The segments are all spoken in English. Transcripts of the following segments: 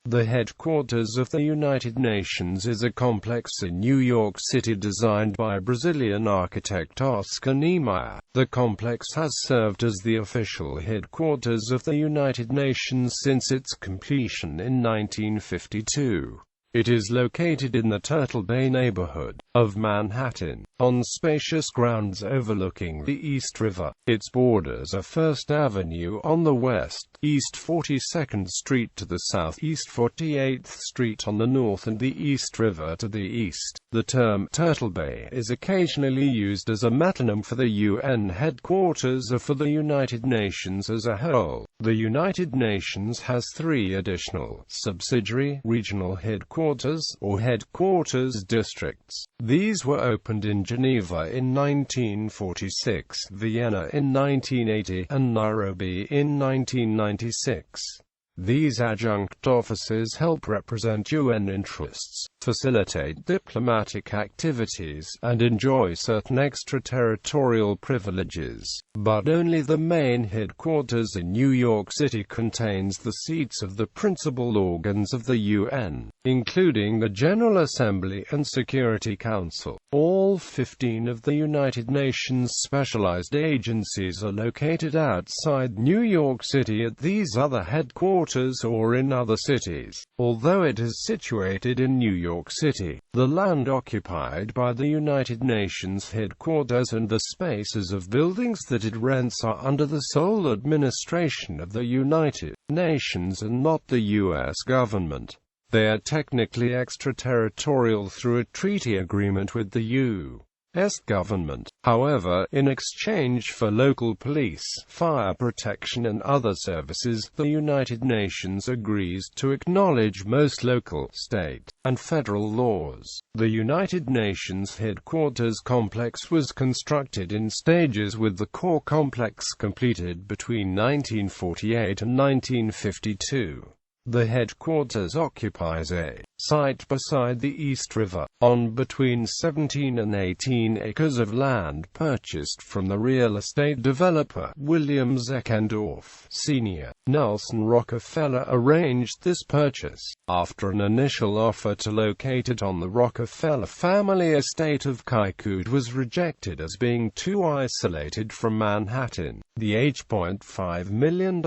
The headquarters of the United Nations is a complex in New York City designed by Brazilian architect Oscar Niemeyer. The complex has served as the official headquarters of the United Nations since its completion in 1952. It is located in the Turtle Bay neighborhood of Manhattan, on spacious grounds overlooking the East River. Its borders are First Avenue on the west, East 42nd Street to the south, East 48th Street on the north, and the East River to the east. The term Turtle Bay is occasionally used as a metonym for the UN headquarters or for the United Nations as a whole. The United Nations has three additional, subsidiary, regional headquarters, or headquarters districts. These were opened in Geneva in 1946, Vienna in 1980, and Nairobi in 1996. These adjunct offices help represent UN interests, facilitate diplomatic activities, and enjoy certain extraterritorial privileges. But only the main headquarters in New York City contains the seats of the principal organs of the UN, including the General Assembly and Security Council. All 15 of the United Nations specialized agencies are located outside New York City at these other headquarters or in other cities. Although it is situated in New York City, the land occupied by the United Nations headquarters and the spaces of buildings that it rents are under the sole administration of the United Nations and not the U.S. government. They are technically extraterritorial through a treaty agreement with the U.S. government. However, in exchange for local police, fire protection and other services, the United Nations agrees to acknowledge most local, state, and federal laws. The United Nations headquarters complex was constructed in stages, with the core complex completed between 1948 and 1952. The headquarters occupies a site beside the East River, on between 17 and 18 acres of land purchased from the real estate developer William Zeckendorf Sr. Nelson Rockefeller arranged this purchase, after an initial offer to locate it on the Rockefeller family estate of Kykwood was rejected as being too isolated from Manhattan. The $8.5 million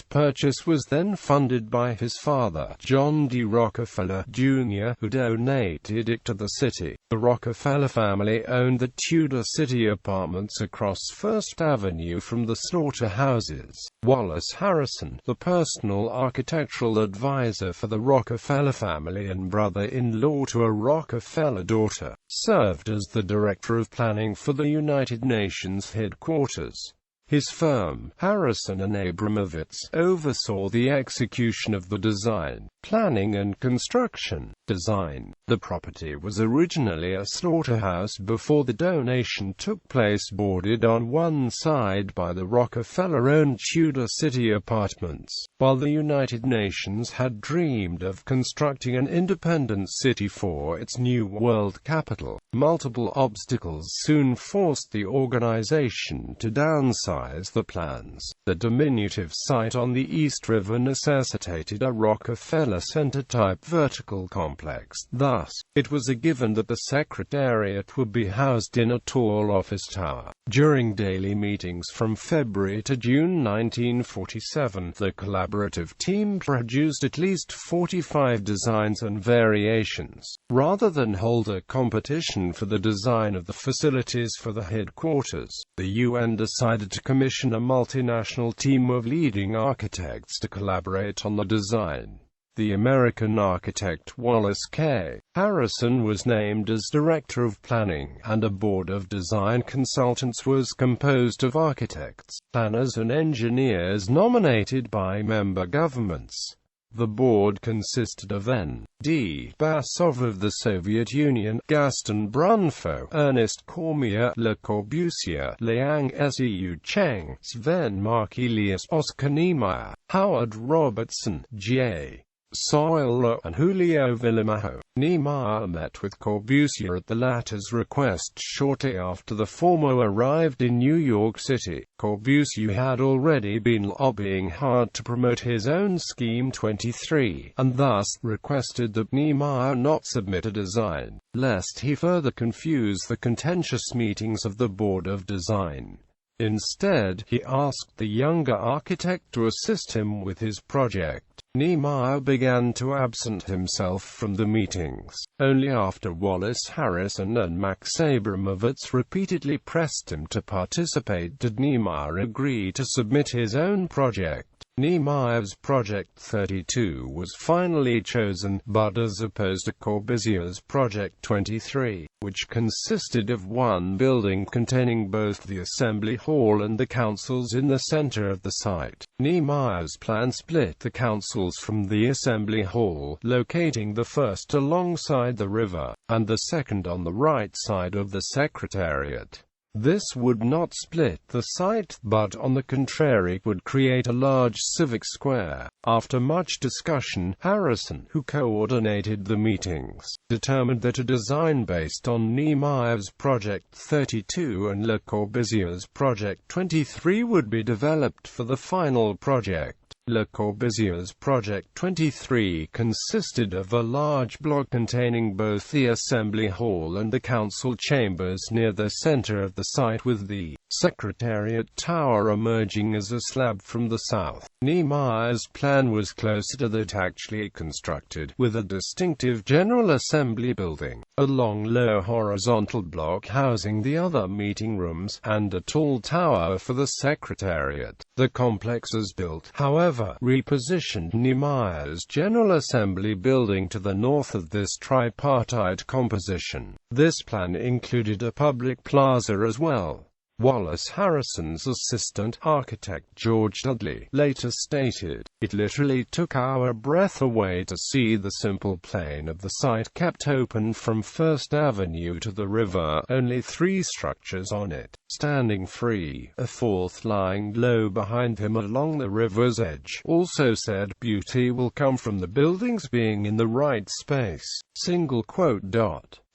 purchase was then funded by his father, John D. Rockefeller, Jr., who donated it to the city. The Rockefeller family owned the Tudor City apartments across First Avenue from the slaughterhouses. Wallace Harrison, the personal architectural advisor for the Rockefeller family and brother-in-law to a Rockefeller daughter, served as the director of planning for the United Nations headquarters. His firm, Harrison and Abramovitz, oversaw the execution of the design, planning and construction. Design. The property was originally a slaughterhouse before the donation took place, bordered on one side by the Rockefeller-owned Tudor City apartments. While the United Nations had dreamed of constructing an independent city for its new world capital, multiple obstacles soon forced the organization to downsize the plans. The diminutive site on the East River necessitated a Rockefeller Center-type vertical complex. Thus, it was a given that the Secretariat would be housed in a tall office tower. During daily meetings from February to June 1947, the collaborative team produced at least 45 designs and variations. Rather than hold a competition for the design of the facilities for the headquarters, the UN decided to commission a multinational team of leading architects to collaborate on the design. The American architect Wallace K. Harrison was named as Director of Planning, and a board of design consultants was composed of architects, planners and engineers nominated by member governments. The board consisted of N.D. Basov of the Soviet Union, Gaston Brunfo, Ernest Cormier, Le Corbusier, Liang Seu Cheng, Sven Markelius, Oscar Niemeyer, Howard Robertson, J. Soil and Julio Villamao. Niemeyer met with Corbusier at the latter's request shortly after the former arrived in New York City. Corbusier had already been lobbying hard to promote his own Scheme 23, and thus requested that Niemeyer not submit a design, lest he further confuse the contentious meetings of the Board of Design. Instead, he asked the younger architect to assist him with his project. Niemeyer began to absent himself from the meetings. Only after Wallace Harrison and Max Abramovitz repeatedly pressed him to participate did Niemeyer agree to submit his own project. Niemeyer's Project 32 was finally chosen, but as opposed to Corbusier's Project 23, which consisted of one building containing both the assembly hall and the councils in the center of the site. Niemeyer's plan split the councils from the assembly hall, locating the first alongside the river, and the second on the right side of the secretariat. This would not split the site, but on the contrary would create a large civic square. After much discussion, Harrison, who coordinated the meetings, determined that a design based on Niemeyer's Project 32 and Le Corbusier's Project 23 would be developed for the final project. Le Corbusier's Project 23 consisted of a large block containing both the assembly hall and the council chambers near the center of the site, with the Secretariat Tower emerging as a slab from the south. Niemeyer's plan was closer to that actually constructed, with a distinctive General Assembly building, a long low horizontal block housing the other meeting rooms, and a tall tower for the Secretariat. The complex as built, however, repositioned Niemeyer's General Assembly building to the north of this tripartite composition. This plan included a public plaza as well. Wallace Harrison's assistant architect George Dudley later stated, "It literally took our breath away to see the simple plain of the site kept open from First Avenue to the river, only 3 structures on it, standing free, a 4th lying low behind him along the river's edge." Also said, "Beauty will come from the buildings being in the right space."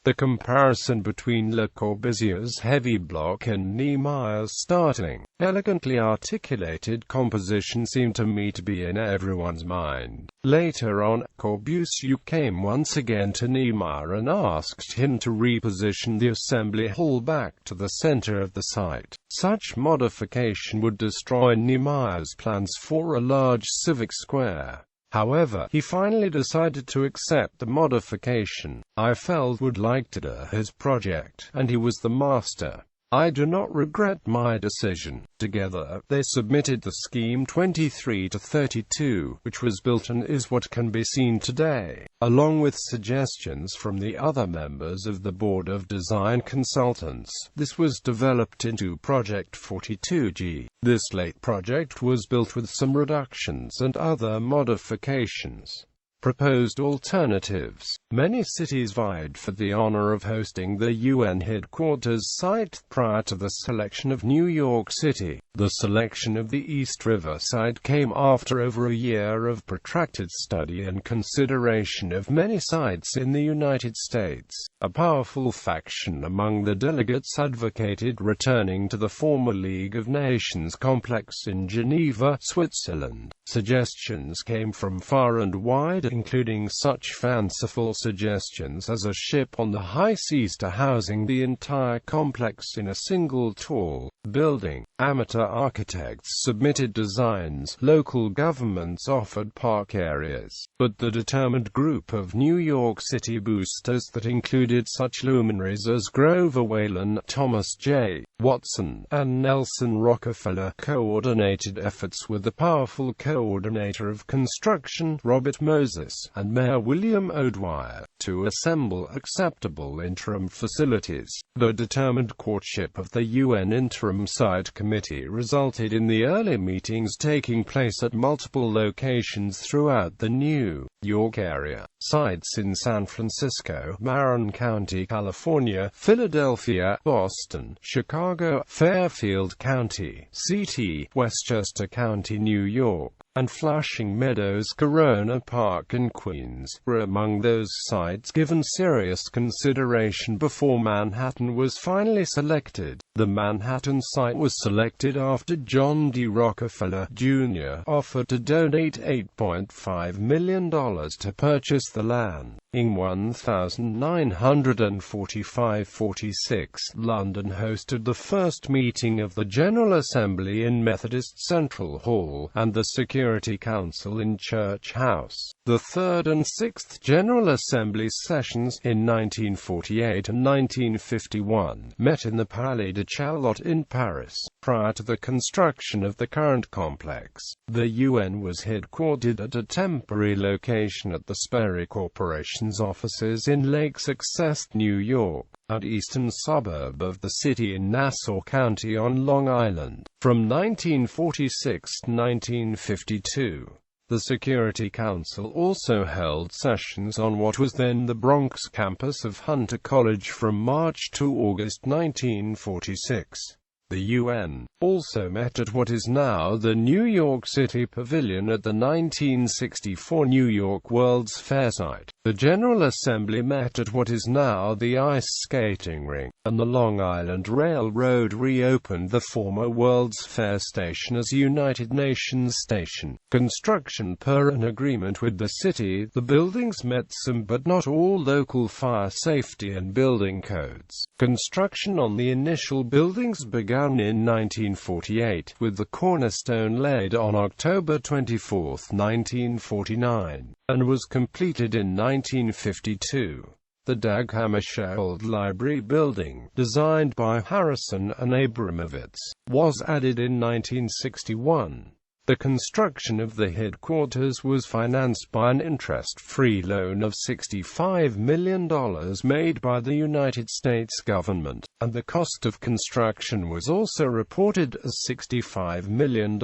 The comparison between Le Corbusier's heavy block and Niemeyer's startling, elegantly articulated composition seemed to me to be in everyone's mind. Later on, Corbusier came once again to Niemeyer and asked him to reposition the assembly hall back to the center of the site. Such modification would destroy Niemeyer's plans for a large civic square. However, he finally decided to accept the modification. I felt would like to do his project, and he was the master. I do not regret my decision. Together, they submitted the Scheme 23 to 32, which was built and is what can be seen today, along with suggestions from the other members of the Board of Design Consultants. This was developed into Project 42G. This late project was built with some reductions and other modifications. Proposed alternatives. Many cities vied for the honor of hosting the UN headquarters site prior to the selection of New York City. The selection of the East River site came after over a year of protracted study and consideration of many sites in the United States. A powerful faction among the delegates advocated returning to the former League of Nations complex in Geneva, Switzerland. Suggestions came from far and wide, including such fanciful suggestions as a ship on the high seas to housing the entire complex in a single tall building. Amateur architects submitted designs, local governments offered park areas, but the determined group of New York City boosters that included such luminaries as Grover Whalen, Thomas J. Watson, and Nelson Rockefeller coordinated efforts with the powerful coordinator of construction, Robert Moses, and Mayor William O'Dwyer, to assemble acceptable interim facilities. The determined courtship of the UN Interim Site Committee resulted in the early meetings taking place at multiple locations throughout the New York area. Sites in San Francisco, Marin County, California, Philadelphia, Boston, Chicago, Fairfield County, CT, Westchester County, New York, and Flushing Meadows Corona Park in Queens were among those sites given serious consideration before Manhattan was finally selected. The Manhattan site was selected after John D. Rockefeller, Jr. offered to donate $8.5 million to purchase the land. In 1945–46, London hosted the first meeting of the General Assembly in Methodist Central Hall, and the Security Council in Church House. The Third and Sixth General Assembly sessions, in 1948 and 1951, met in the Palais de Charlotte in Paris. Prior to the construction of the current complex, the UN was headquartered at a temporary location at the Sperry Corporation's offices in Lake Success, New York, an eastern suburb of the city in Nassau County on Long Island. From 1946 to 1952, the Security Council also held sessions on what was then the Bronx campus of Hunter College from March to August 1946. The UN also met at what is now the New York City Pavilion at the 1964 New York World's Fair site. The General Assembly met at what is now the ice skating rink, and the Long Island Railroad reopened the former World's Fair station as United Nations Station. Construction per an agreement with the city, the buildings met some but not all local fire safety and building codes. Construction on the initial buildings began in 1948, with the cornerstone laid on October 24, 1949, and was completed in 1952. The Dag Hammarskjold Library building, designed by Harrison and Abramovitz, was added in 1961. The construction of the headquarters was financed by an interest-free loan of $65 million made by the United States government, and the cost of construction was also reported as $65 million.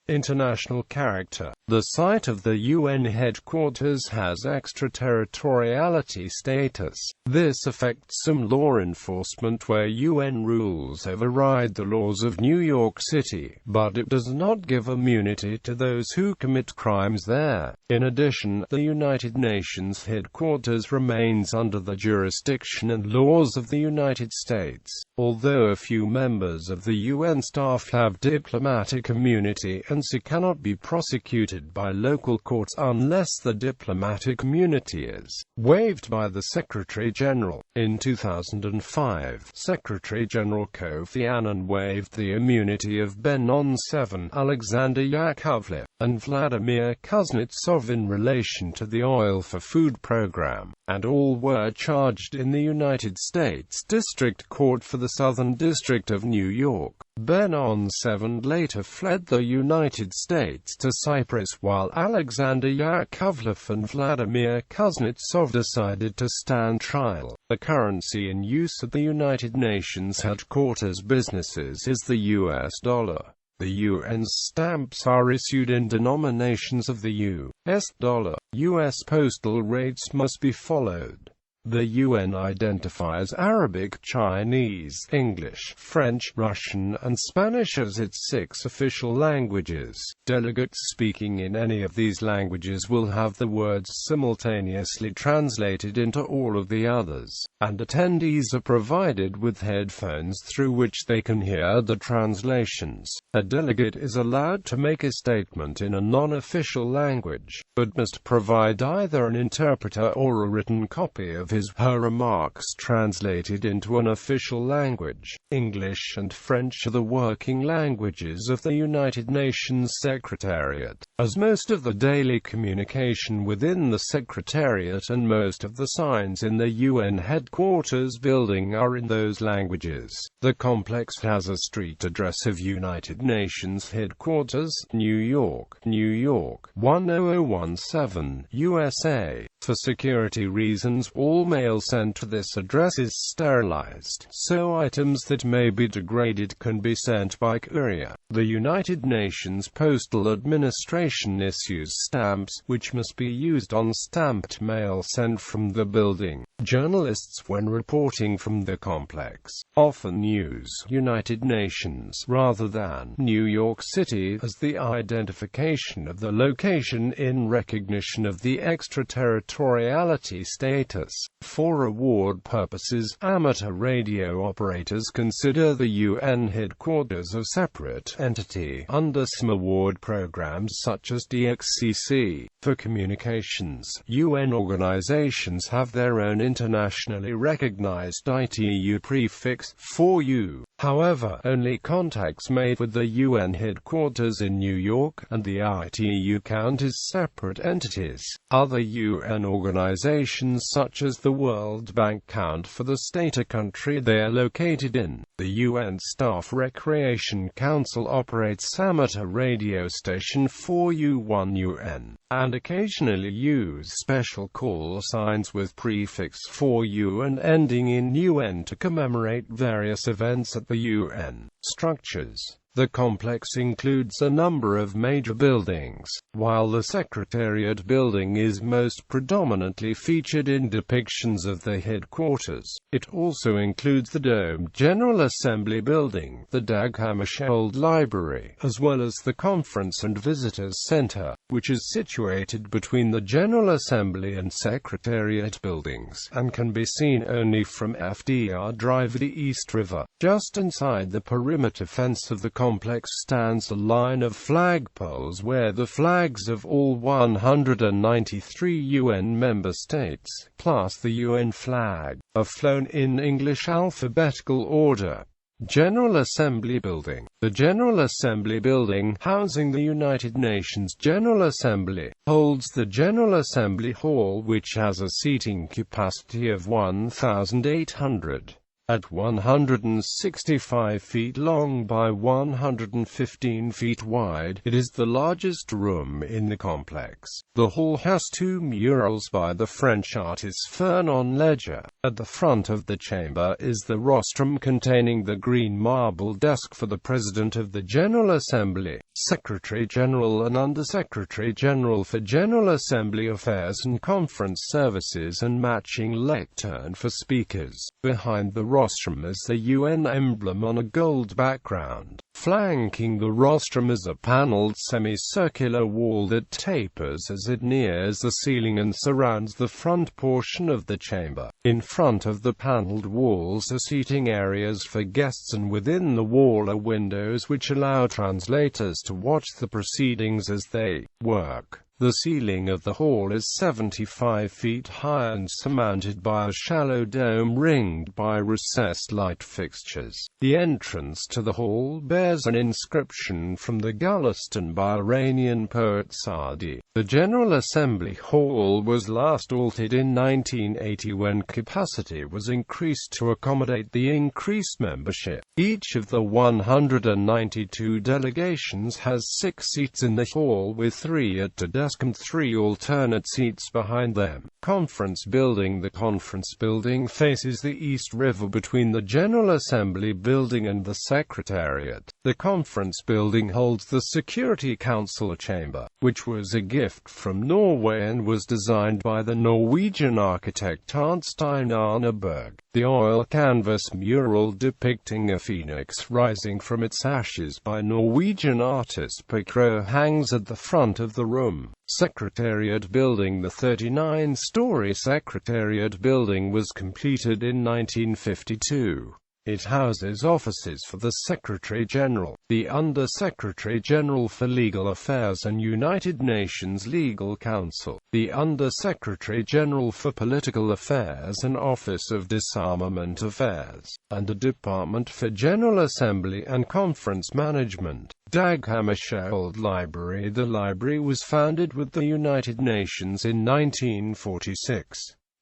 International character. The site of the UN headquarters has extraterritoriality status. This affects some law enforcement where UN rules override the laws of New York City, but it does not give immunity to those who commit crimes there. In addition, the United Nations headquarters remains under the jurisdiction and laws of the United States, although a few members of the UN staff have diplomatic immunity and so cannot be prosecuted by local courts unless the diplomatic immunity is waived by the Secretary-General. In 2005, Secretary-General Kofi Annan waived the immunity of Ben 7, Alexander Yakovlev, and Vladimir Kuznetsov in relation to the Oil for Food program, and all were charged in the United States District Court for the Southern District of New York. Ben 7 later fled the United States to Cyprus, while Alexander Yakovlev and Vladimir Kuznetsov decided to stand trial. The currency in use at the United Nations headquarters businesses is the US dollar. The UN's stamps are issued in denominations of the US dollar. US postal rates must be followed. The UN identifies Arabic, Chinese, English, French, Russian, and Spanish as its 6 official languages. Delegates speaking in any of these languages will have the words simultaneously translated into all of the others, and attendees are provided with headphones through which they can hear the translations. A delegate is allowed to make a statement in a non-official language, but must provide either an interpreter or a written copy of his/her remarks translated into an official language. English and French are the working languages of the United Nations Secretariat, as most of the daily communication within the Secretariat and most of the signs in the UN headquarters building are in those languages. The complex has a street address of United Nations Headquarters, New York, New York, 10017, USA. For security reasons, all mail sent to this address is sterilized, so items that may be degraded can be sent by courier. The United Nations Postal Administration issues stamps, which must be used on stamped mail sent from the building. Journalists, when reporting from the complex, often use United Nations rather than New York City as the identification of the location in recognition of the extraterritoriality status. For award purposes, amateur radio operators consider the UN headquarters a separate entity under some award programs such as DXCC. For communications, UN organizations have their own internationally recognized ITU prefix, 4U. However, only contacts made with the UN headquarters in New York and the ITU count as separate entities. Other UN organizations such as the World Bank count for the state or country they are located in. The UN Staff Recreation Council operates amateur radio station 4U1UN, and occasionally use special call signs with prefix 4U and ending in UN to commemorate various events at the UN structures. The complex includes a number of major buildings. While the Secretariat building is most predominantly featured in depictions of the headquarters, it also includes the domed General Assembly building, the Dag Hammarskjold Library, as well as the Conference and Visitors Center, which is situated between the General Assembly and Secretariat buildings, and can be seen only from FDR Drive at the East River. Just inside the perimeter fence of the complex stands a line of flagpoles where the flags of all 193 UN member states, plus the UN flag, are flown in English alphabetical order. General Assembly Building. The General Assembly Building, housing the United Nations General Assembly, holds the General Assembly Hall, which has a seating capacity of 1,800. At 165 feet long by 115 feet wide, it is the largest room in the complex. The hall has two murals by the French artist Fernand Léger. At the front of the chamber is the rostrum containing the green marble desk for the President of the General Assembly, Secretary General and Under-Secretary General for General Assembly Affairs and Conference Services, and matching lectern for speakers. Behind the rostrum is the UN emblem on a gold background. Flanking the rostrum is a paneled semicircular wall that tapers as it nears the ceiling and surrounds the front portion of the chamber. In front of the paneled walls are seating areas for guests, and within the wall are windows which allow translators to watch the proceedings as they work. The ceiling of the hall is 75 feet high and surmounted by a shallow dome ringed by recessed light fixtures. The entrance to the hall bears an inscription from the Gulistan by Iranian poet Saadi. The General Assembly Hall was last altered in 1980 when capacity was increased to accommodate the increased membership. Each of the 192 delegations has 6 seats in the hall, with 3 at a desk and 3 alternate seats behind them. Conference Building. The Conference Building faces the East River between the General Assembly Building and the Secretariat. The Conference Building holds the Security Council chamber, which was a gift from Norway and was designed by the Norwegian architect Arnstein Arneberg. The oil canvas mural depicting a phoenix rising from its ashes by Norwegian artist Picro hangs at the front of the room. Secretariat Building. The 39-story Secretariat Building was completed in 1952. It houses offices for the Secretary General, the Under-Secretary General for Legal Affairs and United Nations Legal Council, the Under-Secretary General for Political Affairs and Office of Disarmament Affairs, and a Department for General Assembly and Conference Management. Dag Hammarskjold Library. The library was founded with the United Nations in 1946.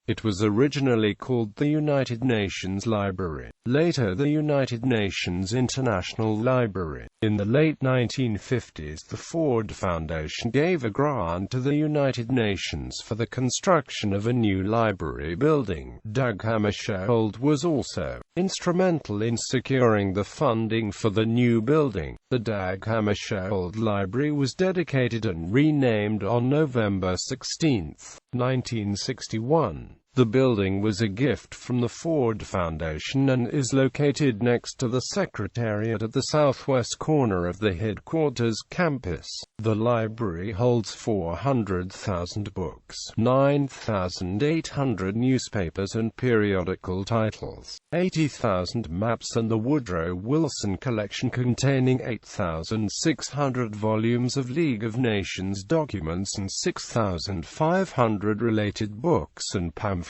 It was originally called the United Nations Library, later the United Nations International Library. In the late 1950s, the Ford Foundation gave a grant to the United Nations for the construction of a new library building. Dag Hammarskjold was also instrumental in securing the funding for the new building. The Dag Hammarskjold Library was dedicated and renamed on November 16, 1961. The building was a gift from the Ford Foundation and is located next to the Secretariat at the southwest corner of the headquarters campus. The library holds 400,000 books, 9,800 newspapers and periodical titles, 80,000 maps and the Woodrow Wilson collection containing 8,600 volumes of League of Nations documents and 6,500 related books and pamphlets.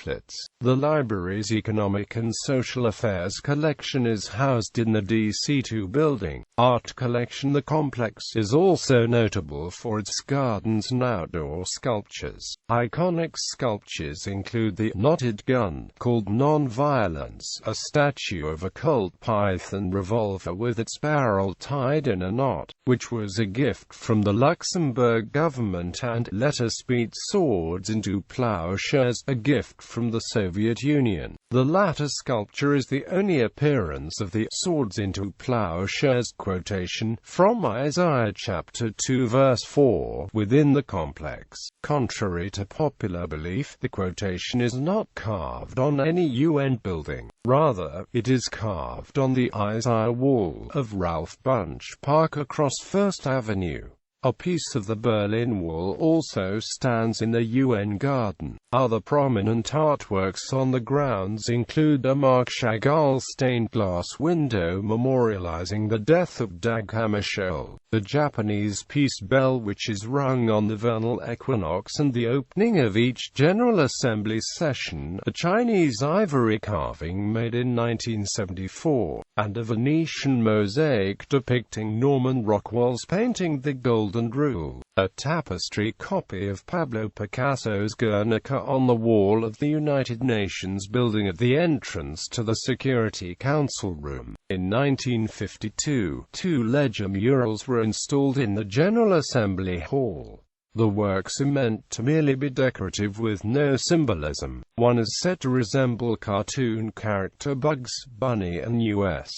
The library's Economic and Social Affairs collection is housed in the DC2 building. Art collection. The complex is also notable for its gardens and outdoor sculptures. Iconic sculptures include the knotted gun, called Non-Violence, a statue of a Colt Python revolver with its barrel tied in a knot, which was a gift from the Luxembourg government, and Letter Speed Swords into Plowshares, a gift from the Soviet Union. The latter sculpture is the only appearance of the swords into plowshares quotation from Isaiah chapter 2 verse 4 within the complex. Contrary to popular belief, the quotation is not carved on any UN building. Rather, it is carved on the Isaiah wall of Ralph Bunche Park across First Avenue. A piece of the Berlin Wall also stands in the UN garden. Other prominent artworks on the grounds include a Marc Chagall stained glass window memorializing the death of Dag Hammarskjold, the Japanese peace bell which is rung on the vernal equinox and the opening of each General Assembly session, a Chinese ivory carving made in 1974, and a Venetian mosaic depicting Norman Rockwell's painting The Golden Rule. A tapestry copy of Pablo Picasso's Guernica on the wall of the United Nations building at the entrance to the Security Council room. In 1952, 2 ledger murals were installed in the General Assembly Hall. The works are meant to merely be decorative with no symbolism. One is said to resemble cartoon character Bugs Bunny, and U.S.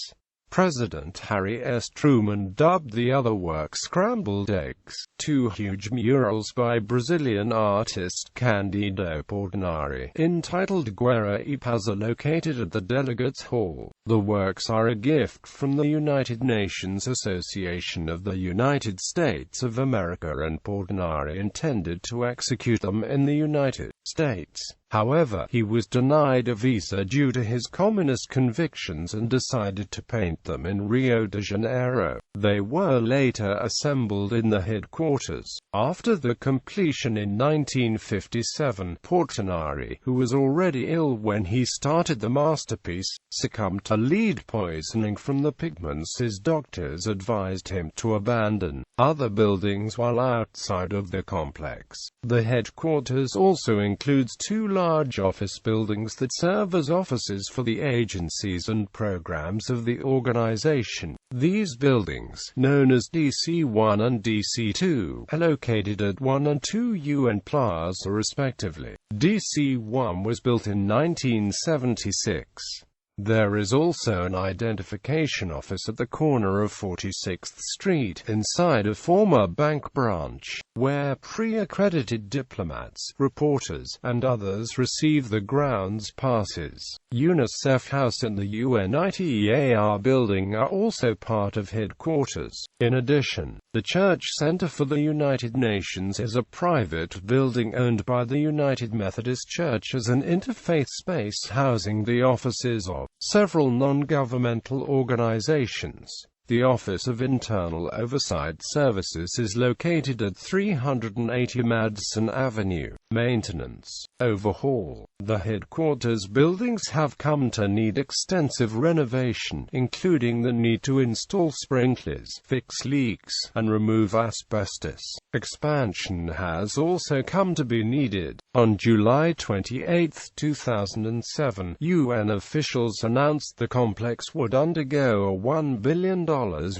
President Harry S. Truman dubbed the other work Scrambled Eggs. 2 huge murals by Brazilian artist Cândido Portinari, entitled Guerra e Paz, are located at the Delegates Hall. The works are a gift from the United Nations Association of the United States of America, and Portinari intended to execute them in the United States. However, he was denied a visa due to his communist convictions and decided to paint them in Rio de Janeiro. They were later assembled in the headquarters. After the completion in 1957, Portinari, who was already ill when he started the masterpiece, succumbed to lead poisoning from the pigments his doctors advised him to abandon. Other buildings while outside of the complex. The headquarters also includes 2 large office buildings that serve as offices for the agencies and programs of the organization. These buildings, known as DC-1 and DC-2, are located at 1 and 2 UN Plaza respectively. DC-1 was built in 1976. There is also an identification office at the corner of 46th Street, inside a former bank branch, where pre-accredited diplomats, reporters, and others receive the grounds passes. UNICEF House and the UNITEAR building are also part of headquarters. In addition, the Church Center for the United Nations is a private building owned by the United Methodist Church as an interfaith space housing the offices of several non-governmental organizations. The Office of Internal Oversight Services is located at 380 Madison Avenue. Maintenance. Overhaul. The headquarters buildings have come to need extensive renovation, including the need to install sprinklers, fix leaks, and remove asbestos. Expansion has also come to be needed. On July 28, 2007, UN officials announced the complex would undergo a $1 billion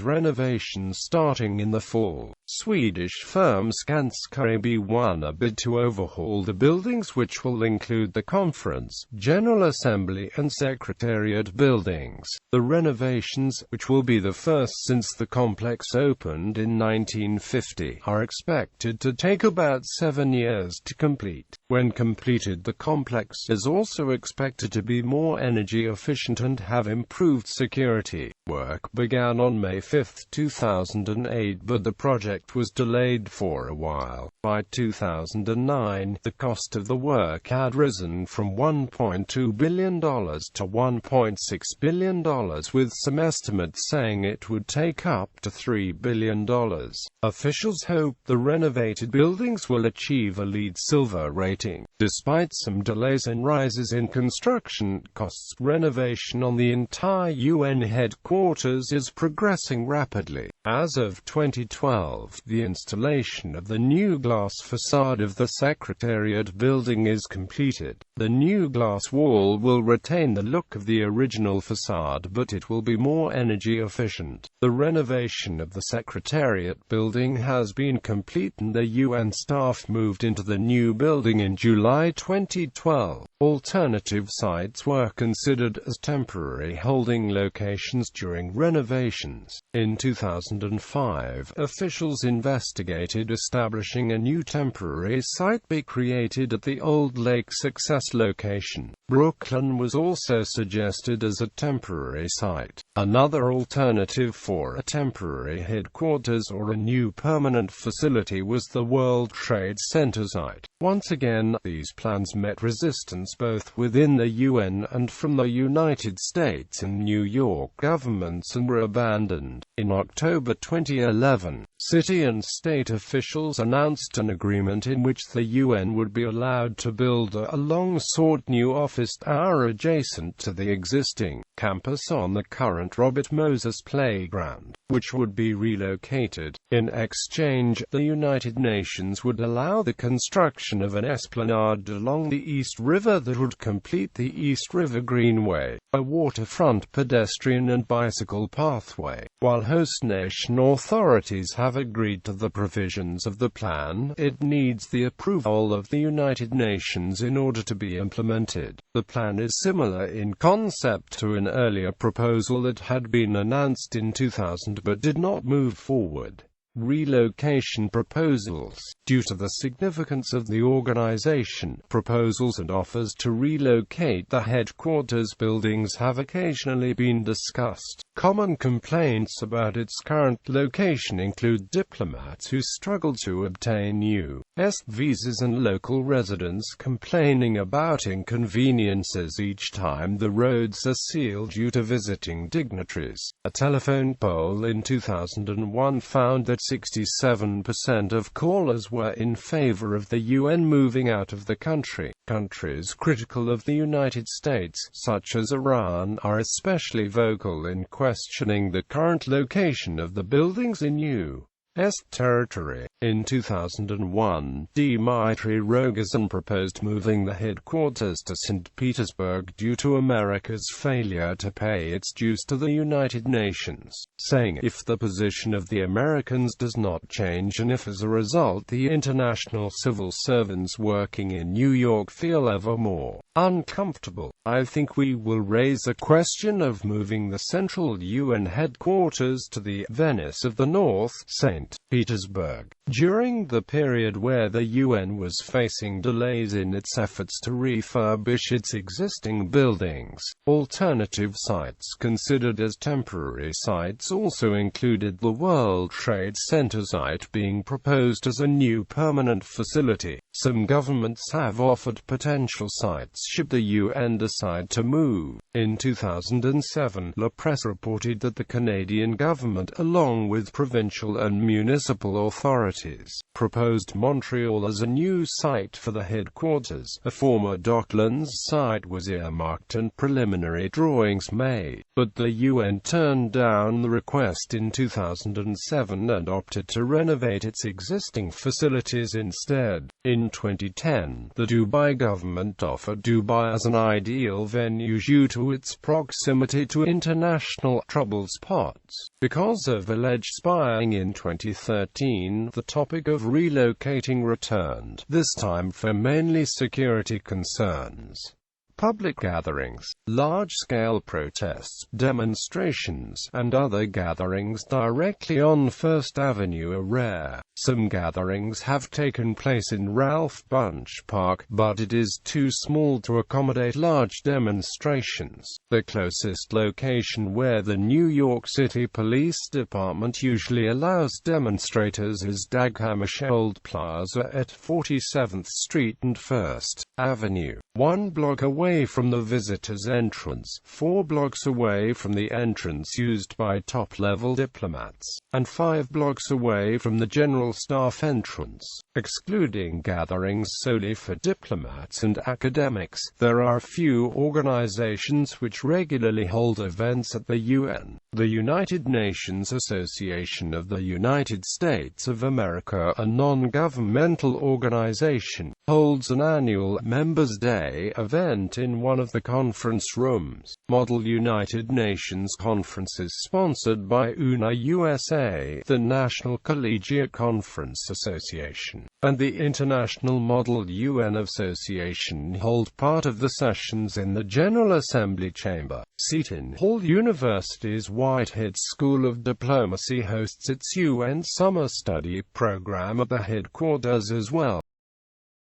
renovation starting in the fall. Swedish firm Skanska AB won a bid to overhaul the buildings, which will include the Conference, General Assembly and Secretariat buildings. The renovations, which will be the first since the complex opened in 1950, are expected to take about 7 years to complete. When completed, the complex is also expected to be more energy efficient and have improved security. Work began on May 5, 2008, but the project was delayed for a while. By 2009, the cost of the work had risen from $1.2 billion to $1.6 billion, with some estimates saying it would take up to $3 billion. Officials hope the renovated buildings will achieve a LEED Silver rating. Despite some delays and rises in construction costs, renovation on the entire UN headquarters is progressing rapidly. As of 2012, the installation of the new glass facade of the Secretariat building is completed. The new glass wall will retain the look of the original facade, but it will be more energy efficient. The renovation of the Secretariat building has been complete and the UN staff moved into the new building in July 2012. Alternative sites were considered as temporary holding locations during renovations. In 2005, officials investigated establishing a new temporary site be created at the old Lake Success location. Brooklyn was also suggested as a temporary site. Another alternative for a temporary headquarters or a new permanent facility was the World Trade Center site. Once again, these plans met resistance both within the UN and from the United States and New York governments and were abandoned. In October 2011, city and state officials announced an agreement in which the UN would be allowed to build a long-sought new office tower adjacent to the existing campus on the current Robert Moses Playground, which would be relocated. In exchange, the United Nations would allow the construction of an esplanade along the East River that would complete the East River Greenway, a waterfront pedestrian and bicycle pathway. While host nation authorities have agreed to the provisions of the plan, it needs the approval of the United Nations in order to be implemented. The plan is similar in concept to an earlier proposal that had been announced in 2000 but did not move forward. Relocation proposals. Due to the significance of the organization, proposals and offers to relocate the headquarters buildings have occasionally been discussed. Common complaints about its current location include diplomats who struggle to obtain U.S. visas and local residents complaining about inconveniences each time the roads are sealed due to visiting dignitaries. A telephone poll in 2001 found that 67% of callers were in favor of the UN moving out of the country. Countries critical of the United States, such as Iran, are especially vocal in questioning the current location of the buildings in U.S. territory. In 2001, Dmitry Rogozin proposed moving the headquarters to St. Petersburg due to America's failure to pay its dues to the United Nations, saying if the position of the Americans does not change and if as a result the international civil servants working in New York feel ever more uncomfortable, I think we will raise a question of moving the central UN headquarters to the Venice of the North, St. Petersburg. During the period where the UN was facing delays in its efforts to refurbish its existing buildings, alternative sites considered as temporary sites also included the World Trade Center site being proposed as a new permanent facility. Some governments have offered potential sites should the UN decide to move. In 2007, La Presse reported that the Canadian government, along with provincial and municipal authorities, proposed Montreal as a new site for the headquarters. A former Docklands site was earmarked and preliminary drawings made. but the UN turned down the request in 2007 and opted to renovate its existing facilities instead. In 2010, the Dubai government offered Dubai as an ideal venue due to its proximity to international trouble spots. Because of alleged spying in 2013, the topic of relocating returned, this time for mainly security concerns. Public gatherings, large-scale protests, demonstrations, and other gatherings directly on First Avenue are rare. Some gatherings have taken place in Ralph Bunche Park, but it is too small to accommodate large demonstrations. The closest location where the New York City Police Department usually allows demonstrators is Dag Hammarskjold Plaza at 47th Street and 1st Avenue, 1 block away from the visitors' entrance, 4 blocks away from the entrance used by top-level diplomats, and 5 blocks away from the general staff entrance. Excluding gatherings solely for diplomats and academics, there are few organizations which regularly hold events at the UN. The United Nations Association of the United States of America, a non-governmental organization, holds an annual Members' Day event in one of the conference rooms. Model United Nations conferences sponsored by UNA USA, the National Collegiate Conference Association, and the International Model UN Association hold part of the sessions in the General Assembly Chamber. Seton Hall University's Whitehead School of Diplomacy hosts its UN Summer Study program at the headquarters as well.